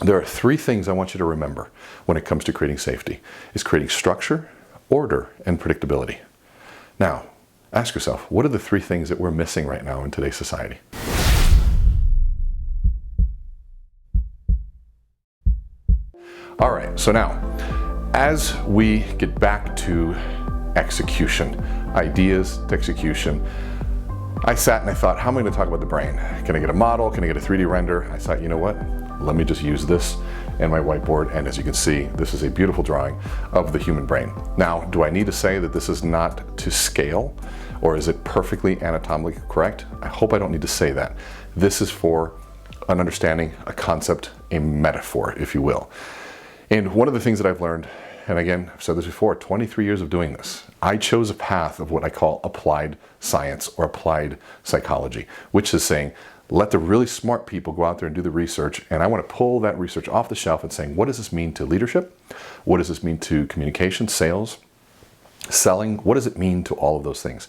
There are three things I want you to remember when it comes to creating safety. It's creating structure, order, and predictability. Now, ask yourself, what are the three things that we're missing right now in today's society? All right, so now, as we get back to execution, ideas to execution, I sat and I thought, how am I going to talk about the brain? Can I get a model? Can I get a 3D render? I thought, you know what? Let me just use this and my whiteboard. And as you can see, this is a beautiful drawing of the human brain. Now, do I need to say that this is not to scale, or is it perfectly anatomically correct? I hope I don't need to say that. This is for an understanding, a concept, a metaphor, if you will. And one of the things that I've learned, and again, I've said this before, 23 years of doing this, I chose a path of what I call applied science or applied psychology, which is saying, let the really smart people go out there and do the research, and I want to pull that research off the shelf and saying, what does this mean to leadership? What does this mean to communication, sales, selling? What does it mean to all of those things?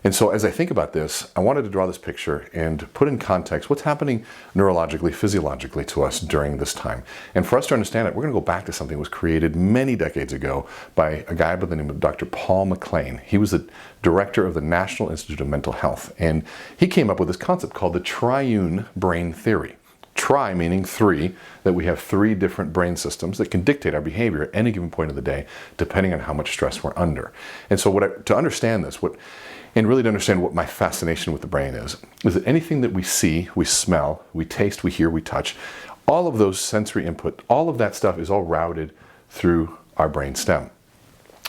And so as I think about this, I wanted to draw this picture and put in context what's happening neurologically, physiologically to us during this time. And for us to understand it, we're going to go back to something that was created many decades ago by a guy by the name of Dr. Paul MacLean. He was the director of the National Institute of Mental Health, and he came up with this concept called the Triune Brain Theory. Tri meaning three, that we have three different brain systems that can dictate our behavior at any given point of the day, depending on how much stress we're under. And so to understand this, and really to understand what my fascination with the brain is that anything that we see, we smell, we taste, we hear, we touch, all of those sensory input, all of that stuff is all routed through our brain stem.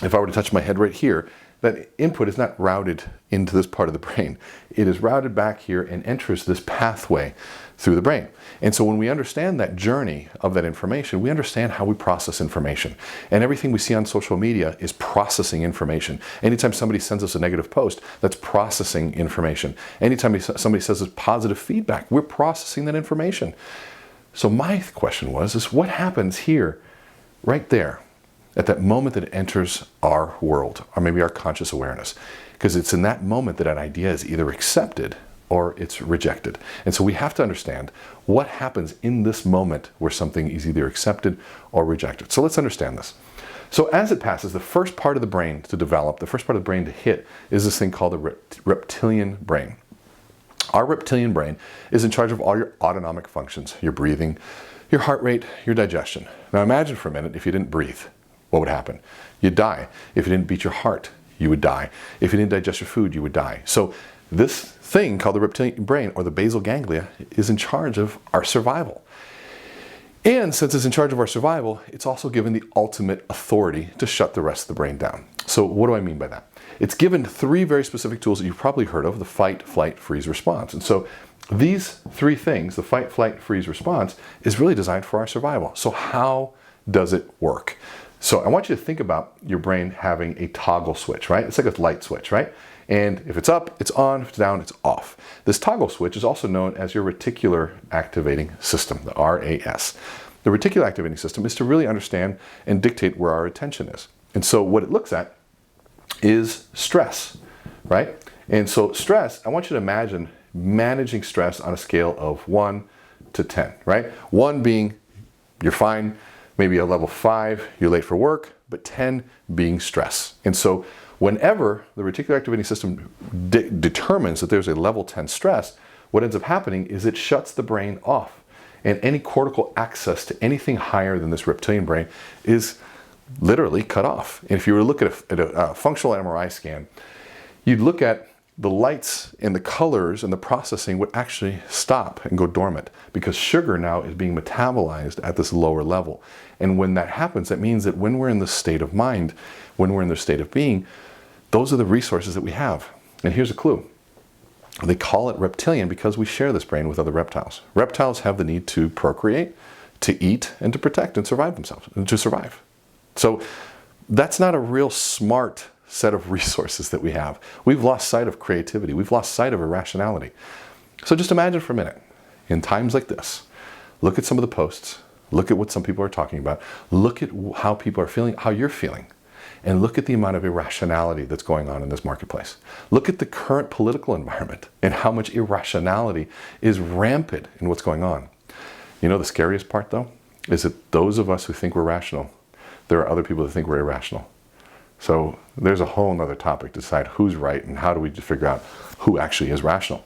If I were to touch my head right here, that input is not routed into this part of the brain. It is routed back here and enters this pathway through the brain. And so when we understand that journey of that information, we understand how we process information. And everything we see on social media is processing information. Anytime somebody sends us a negative post, that's processing information. Anytime somebody says us positive feedback, we're processing that information. So my question is what happens here, right there, at that moment that it enters our world, or maybe our conscious awareness? Because it's in that moment that an idea is either accepted or it's rejected. And so we have to understand what happens in this moment where something is either accepted or rejected. So let's understand this. So as it passes, the first part of the brain to develop, the first part of the brain to hit, is this thing called the reptilian brain. Our reptilian brain is in charge of all your autonomic functions, your breathing, your heart rate, your digestion. Now imagine for a minute if you didn't breathe, what would happen? You'd die. If you didn't beat your heart, you would die. If you didn't digest your food, you would die. So this thing called the reptilian brain, or the basal ganglia, is in charge of our survival. And since it's in charge of our survival, it's also given the ultimate authority to shut the rest of the brain down. So what do I mean by that? It's given three very specific tools that you've probably heard of: the fight, flight, freeze response. And so these three things, the fight, flight, freeze response, is really designed for our survival. So how does it work? So I want you to think about your brain having a toggle switch, right? It's like a light switch, right? And if it's up, it's on. If it's down, it's off. This toggle switch is also known as your reticular activating system, the RAS. The reticular activating system is to really understand and dictate where our attention is. And so what it looks at is stress, right? And so stress, I want you to imagine managing stress on a scale of 1 to 10, right? 1 being you're fine, maybe a level 5, you're late for work, but 10 being stress. And so whenever the reticular activating system determines that there's a level 10 stress, what ends up happening is it shuts the brain off. And any cortical access to anything higher than this reptilian brain is literally cut off. And if you were to look at a functional MRI scan, you'd look at the lights and the colors and the processing would actually stop and go dormant, because sugar now is being metabolized at this lower level. And when that happens, that means that when we're in this state of mind, when we're in this state of being, those are the resources that we have. And here's a clue. They call it reptilian because we share this brain with other reptiles. Reptiles have the need to procreate, to eat, and to protect and survive themselves, and to survive. So that's not a real smart set of resources that we have. We've lost sight of creativity. We've lost sight of irrationality. So just imagine for a minute, in times like this, look at some of the posts, look at what some people are talking about, look at how people are feeling, how you're feeling, and look at the amount of irrationality that's going on in this marketplace. Look at the current political environment and how much irrationality is rampant in what's going on. You know the scariest part though? is that those of us who think we're rational, there are other people that think we're irrational. So there's a whole nother topic to decide who's right and how do we figure out who actually is rational.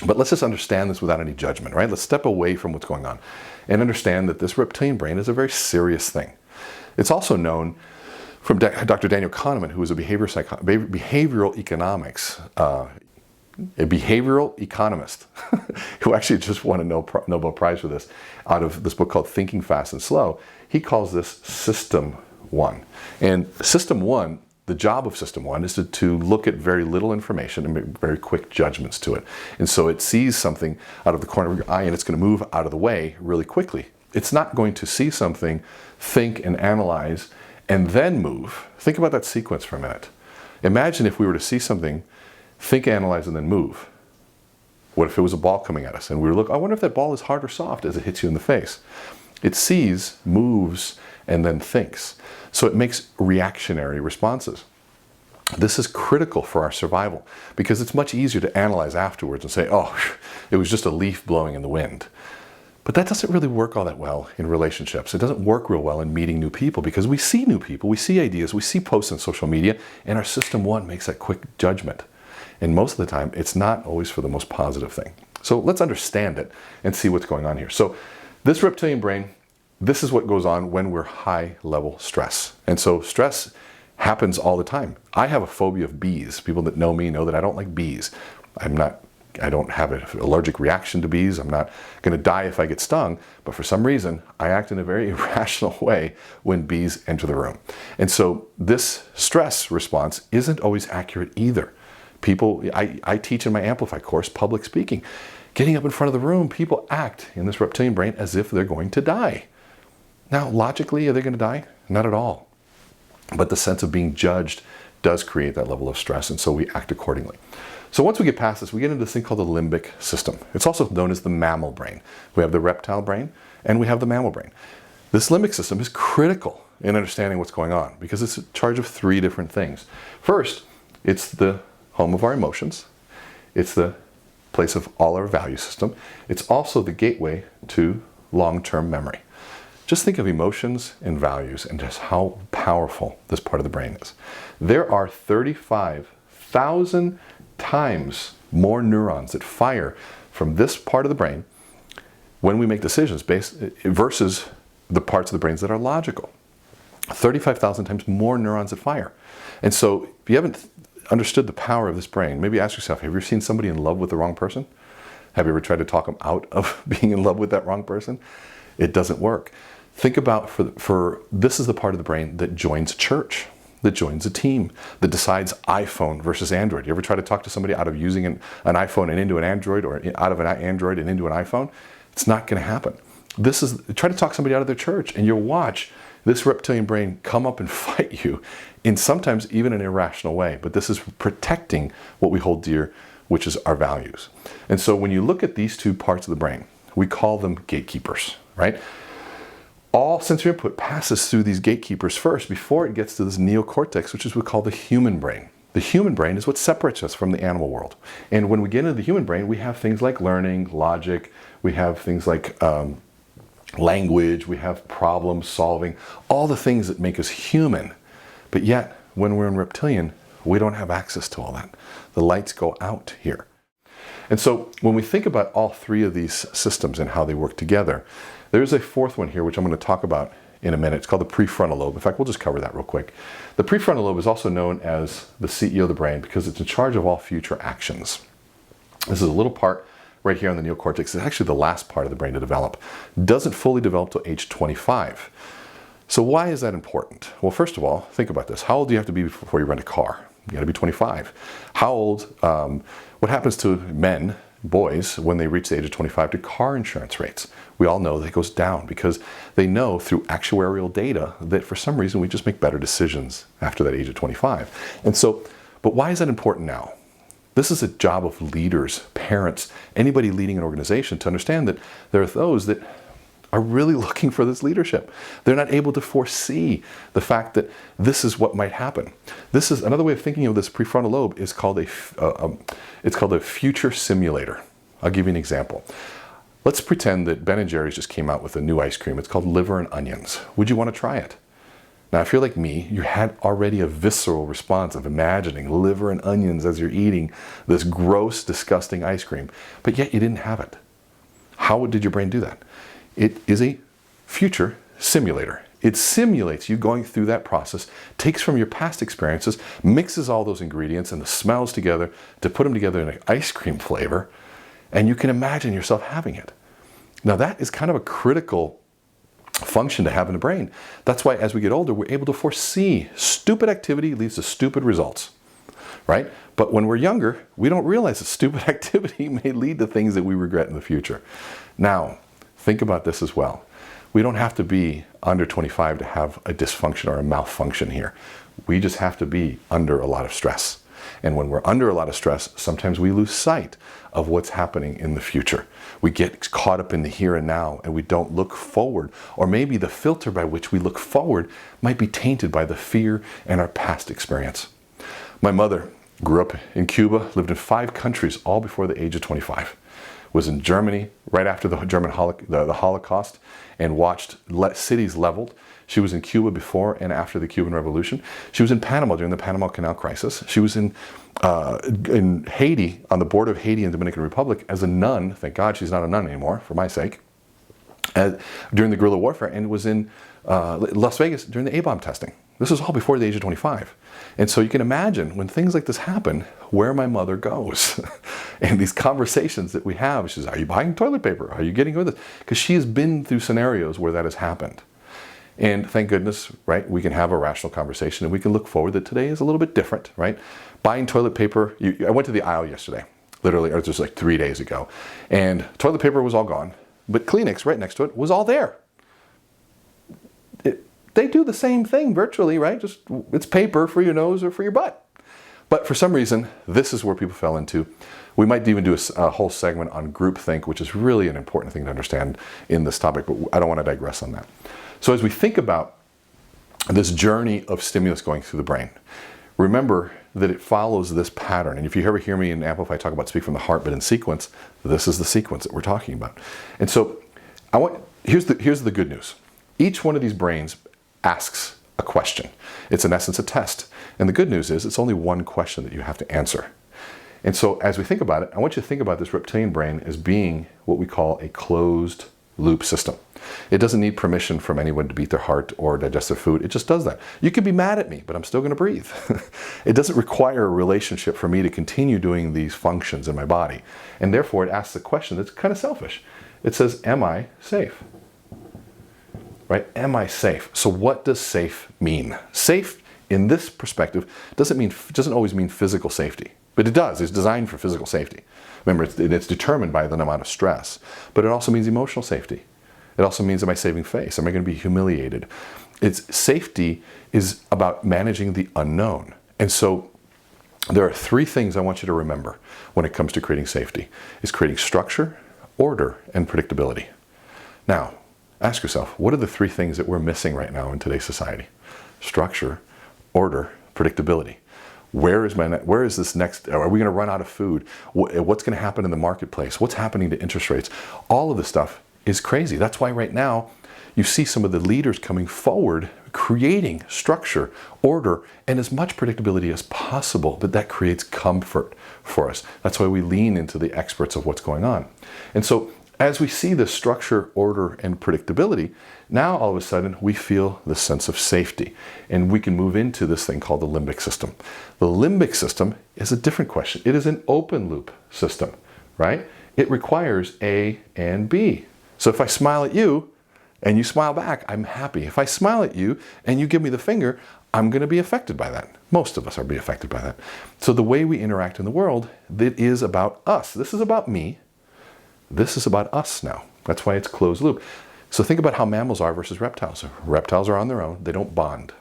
But let's just understand this without any judgment, right? Let's step away from what's going on and understand that this reptilian brain is a very serious thing. It's also known from Dr. Daniel Kahneman, who was a behavioral economics, a behavioral economist, who actually just won a Nobel Prize for this, out of this book called Thinking Fast and Slow. He calls this System 1. And System 1, the job of System 1 is to look at very little information and make very quick judgments to it. And so it sees something out of the corner of your eye and it's going to move out of the way really quickly. It's not going to see something, think and analyze, and then move. Think about that sequence for a minute. Imagine if we were to see something, think, analyze, and then move. What if it was a ball coming at us and we were looking, I wonder if that ball is hard or soft as it hits you in the face. It sees, moves, and then thinks. So it makes reactionary responses. This is critical for our survival because it's much easier to analyze afterwards and say, oh, it was just a leaf blowing in the wind. But that doesn't really work all that well in relationships. It doesn't work real well in meeting new people because we see new people, we see ideas, we see posts on social media, and our System 1 makes that quick judgment. And most of the time, it's not always for the most positive thing. So let's understand it and see what's going on here. So this reptilian brain, this is what goes on when we're high level stress. And so stress happens all the time. I have a phobia of bees. People that know me know that I don't like bees. I don't have an allergic reaction to bees. I'm not going to die if I get stung, but for some reason, I act in a very irrational way when bees enter the room. And so this stress response isn't always accurate either. People, I teach in my Amplify course, public speaking. Getting up in front of the room, people act in this reptilian brain as if they're going to die. Now, logically, are they going to die? Not at all. But the sense of being judged does create that level of stress, and so we act accordingly. So once we get past this, we get into this thing called the limbic system. It's also known as the mammal brain. We have the reptile brain, and we have the mammal brain. This limbic system is critical in understanding what's going on because it's in charge of three different things. First, it's the home of our emotions. It's the place of all our value system. It's also the gateway to long-term memory. Just think of emotions and values and just how powerful this part of the brain is. There are 35,000 times more neurons that fire from this part of the brain when we make decisions versus the parts of the brains that are logical. 35,000 times more neurons that fire. And so if you haven't understood the power of this brain, maybe ask yourself, have you ever seen somebody in love with the wrong person? Have you ever tried to talk them out of being in love with that wrong person? It doesn't work. Think about this is the part of the brain that joins a church, that joins a team, that decides iPhone versus Android. You ever try to talk to somebody out of using an iPhone and into an Android, or out of an Android and into an iPhone? It's not going to happen. Try to talk somebody out of their church and you'll watch this reptilian brain come up and fight you in sometimes even an irrational way. But this is protecting what we hold dear, which is our values. And so when you look at these two parts of the brain, we call them gatekeepers, right? All sensory input passes through these gatekeepers first before it gets to this neocortex, which is what we call the human brain. The human brain is what separates us from the animal world. And when we get into the human brain, we have things like learning, logic, we have things like language, we have problem solving, all the things that make us human. But yet, when we're in reptilian, we don't have access to all that. The lights go out here. And so when we think about all three of these systems and how they work together, there's a fourth one here, which I'm going to talk about in a minute. It's called the prefrontal lobe. In fact, we'll just cover that real quick. The prefrontal lobe is also known as the CEO of the brain because it's in charge of all future actions. This is a little part right here on the neocortex. It's actually the last part of the brain to develop. Doesn't fully develop till age 25. So why is that important? Well, first of all, think about this. How old do you have to be before you rent a car? You got to be 25. How old, what happens to men, boys, when they reach the age of 25 to car insurance rates? We all know that it goes down because they know through actuarial data that for some reason we just make better decisions after that age of 25. And so, but why is that important now? This is a job of leaders, parents, anybody leading an organization to understand that there are those that are really looking for this leadership. They're not able to foresee the fact that this is what might happen. This is another way of thinking of this prefrontal lobe is called it's called a future simulator. I'll give you an example. Let's pretend that Ben & Jerry's just came out with a new ice cream. It's called liver and onions. Would you want to try it? Now, if you're like me, you had already a visceral response of imagining liver and onions as you're eating this gross, disgusting ice cream, but yet you didn't have it. How did your brain do that? It is a future simulator. It simulates you going through that process, takes from your past experiences, mixes all those ingredients and the smells together to put them together in an ice cream flavor, and you can imagine yourself having it. Now that is kind of a critical function to have in the brain. That's why as we get older, we're able to foresee stupid activity leads to stupid results, right? But when we're younger, we don't realize that stupid activity may lead to things that we regret in the future. Now, think about this as well. We don't have to be under 25 to have a dysfunction or a malfunction here. We just have to be under a lot of stress. And when we're under a lot of stress, sometimes we lose sight of what's happening in the future. We get caught up in the here and now and we don't look forward. Or maybe the filter by which we look forward might be tainted by the fear and our past experience. My mother grew up in Cuba, lived in 5 countries all before the age of 25. Was in Germany right after the Holocaust and watched cities leveled. She was in Cuba before and after the Cuban Revolution. She was in Panama during the Panama Canal crisis. She was in Haiti, on the border of Haiti and Dominican Republic as a nun. Thank God she's not a nun anymore, for my sake. During the guerrilla warfare, and was in Las Vegas during the A-bomb testing. This was all before the age of 25. And so you can imagine when things like this happen, where my mother goes. And these conversations that we have, she says, are you buying toilet paper? Are you getting with it? Because she has been through scenarios where that has happened. And thank goodness, right, we can have a rational conversation and we can look forward that today is a little bit different, right? Buying toilet paper, I went to the aisle yesterday, literally, or it was just like 3 days ago. And toilet paper was all gone, but Kleenex right next to it was all there. They do the same thing virtually, right? Just it's paper for your nose or for your butt. But for some reason, this is where people fell into. We might even do a whole segment on groupthink, which is really an important thing to understand in this topic, but I don't want to digress on that. So as we think about this journey of stimulus going through the brain, remember that it follows this pattern. And if you ever hear me in Amplify talk about speak from the heart, but in sequence, this is the sequence that we're talking about. And so here's the good news. Each one of these brains asks a question. It's in essence a test. And the good news is it's only one question that you have to answer. And so as we think about it, I want you to think about this reptilian brain as being what we call a closed loop system. It doesn't need permission from anyone to beat their heart or digest their food. It just does that. You can be mad at me, but I'm still going to breathe. It doesn't require a relationship for me to continue doing these functions in my body. And therefore it asks a question that's kind of selfish. It says, am I safe? Right? Am I safe? So what does safe mean? Safe in this perspective doesn't always mean physical safety, but it does. It's designed for physical safety. Remember, it's determined by the amount of stress, but it also means emotional safety. It also means, am I saving face? Am I going to be humiliated? Safety is about managing the unknown. And so there are 3 things I want you to remember when it comes to creating safety. It's creating structure, order, and predictability. Now, ask yourself, what are the 3 things that we're missing right now in today's society? Structure, order, predictability. Where is this next, are we going to run out of food? What's going to happen in the marketplace? What's happening to interest rates? All of this stuff is crazy. That's why right now you see some of the leaders coming forward, creating structure, order, and as much predictability as possible, but that creates comfort for us. That's why we lean into the experts of what's going on. And so as we see the structure, order, and predictability, now all of a sudden we feel this sense of safety. And we can move into this thing called the limbic system. The limbic system is a different question. It is an open loop system, right? It requires A and B. So if I smile at you and you smile back, I'm happy. If I smile at you and you give me the finger, I'm going to be affected by that. Most of us are being affected by that. So the way we interact in the world, it is about us. This is about me. This is about us now. That's why it's closed loop. So think about how mammals are versus reptiles. Reptiles are on their own. They don't bond.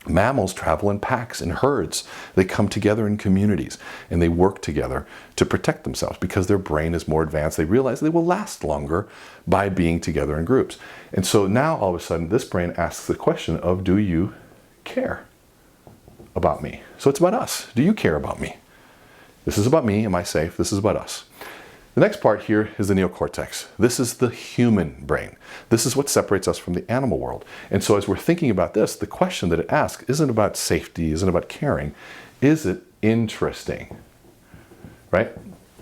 Mammals travel in packs, in herds. They come together in communities and they work together to protect themselves because their brain is more advanced. They realize they will last longer by being together in groups. And so now all of a sudden this brain asks the question of, do you care about me? So it's about us. Do you care about me? This is about me. Am I safe? This is about us. The next part here is the neocortex. This is the human brain. This is what separates us from the animal world. And so as we're thinking about this, the question that it asks isn't about safety, isn't about caring. Is it interesting? Right?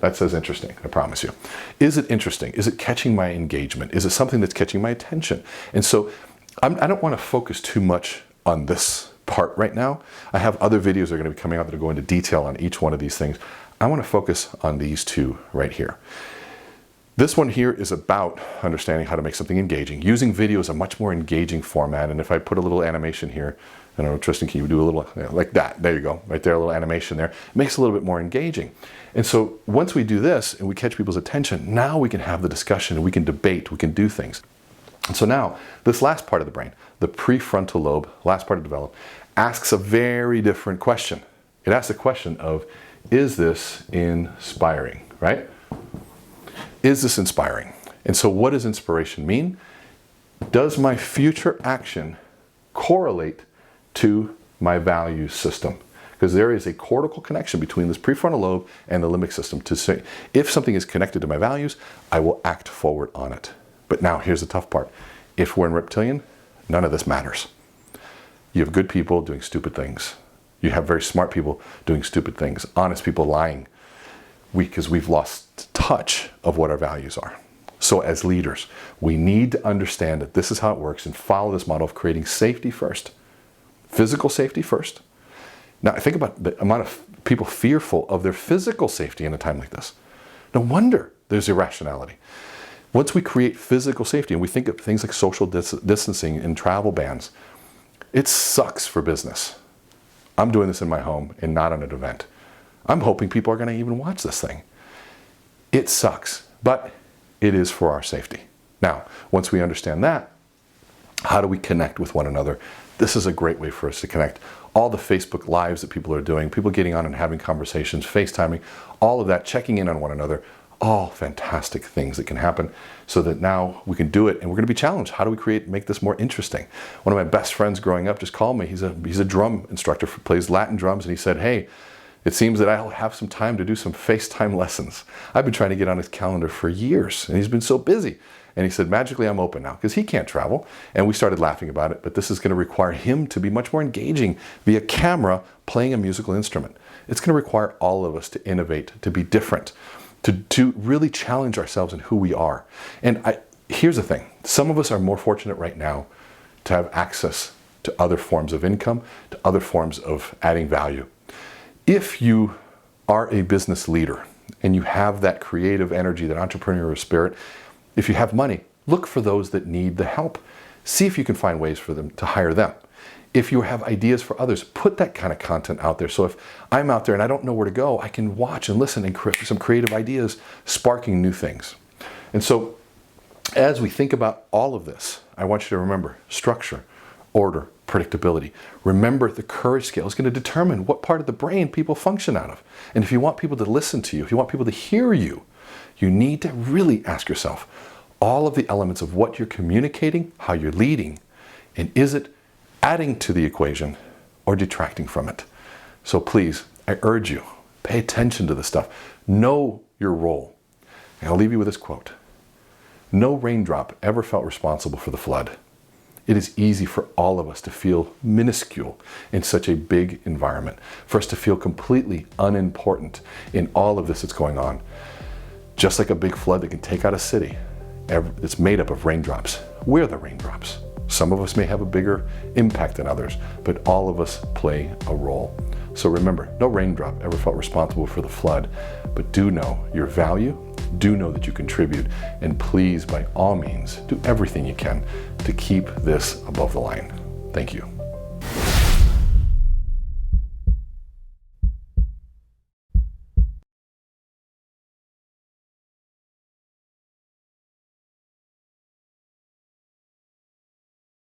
That says interesting, I promise you. Is it interesting? Is it catching my engagement? Is it something that's catching my attention? And so I don't want to focus too much on this part right now. I have other videos that are going to be coming out that are going into detail on each one of these things. I want to focus on these two right here. This one here is about understanding how to make something engaging. Using video is a much more engaging format. And if I put a little animation here, I don't know, Tristan, can you do a little, like that? There you go, right there, a little animation there. It makes it a little bit more engaging. And so once we do this and we catch people's attention, now we can have the discussion and we can debate, we can do things. And so now, this last part of the brain, the prefrontal lobe, last part to develop, asks a very different question. It asks the question of, is this inspiring, right? Is this inspiring? And so what does inspiration mean? Does my future action correlate to my value system? Because there is a cortical connection between this prefrontal lobe and the limbic system to say, if something is connected to my values, I will act forward on it. But now here's the tough part. If we're in reptilian, none of this matters. You have good people doing stupid things. You have very smart people doing stupid things, honest people lying, because we've lost touch of what our values are. So as leaders, we need to understand that this is how it works and follow this model of creating safety first, physical safety first. Now think about the amount of people fearful of their physical safety in a time like this. No wonder there's irrationality. Once we create physical safety and we think of things like social distancing and travel bans, it sucks for business. I'm doing this in my home and not on an event. I'm hoping people are going to even watch this thing. It sucks, but it is for our safety. Now, once we understand that, how do we connect with one another? This is a great way for us to connect. All the Facebook Lives that people are doing, people getting on and having conversations, FaceTiming, all of that, checking in on one another, all fantastic things that can happen so that now we can do it and we're going to be challenged. How do we make this more interesting? One of my best friends growing up just called me. He's a drum instructor, plays Latin drums, and he said, hey, it seems that I'll have some time to do some FaceTime lessons. I've been trying to get on his calendar for years and he's been so busy. And he said, magically I'm open now because he can't travel. And we started laughing about it, but this is going to require him to be much more engaging via camera playing a musical instrument. It's going to require all of us to innovate, to be different, to really challenge ourselves in who we are. And here's the thing. Some of us are more fortunate right now to have access to other forms of income, to other forms of adding value. If you are a business leader and you have that creative energy, that entrepreneurial spirit, if you have money, look for those that need the help. See if you can find ways for them to hire them. If you have ideas for others, put that kind of content out there. So if I'm out there and I don't know where to go, I can watch and listen and create some creative ideas, sparking new things. And so as we think about all of this, I want you to remember structure, order, predictability. Remember, the courage scale is going to determine what part of the brain people function out of. And if you want people to listen to you, if you want people to hear you, you need to really ask yourself all of the elements of what you're communicating, how you're leading, and is it adding to the equation or detracting from it? So please, I urge you, pay attention to this stuff. Know your role. And I'll leave you with this quote. No raindrop ever felt responsible for the flood. It is easy for all of us to feel minuscule in such a big environment, for us to feel completely unimportant in all of this that's going on. Just like a big flood that can take out a city, it's made up of raindrops. We're the raindrops. Some of us may have a bigger impact than others, but all of us play a role. So remember, no raindrop ever felt responsible for the flood, but do know your value, do know that you contribute, and please, by all means, do everything you can to keep this above the line. Thank you.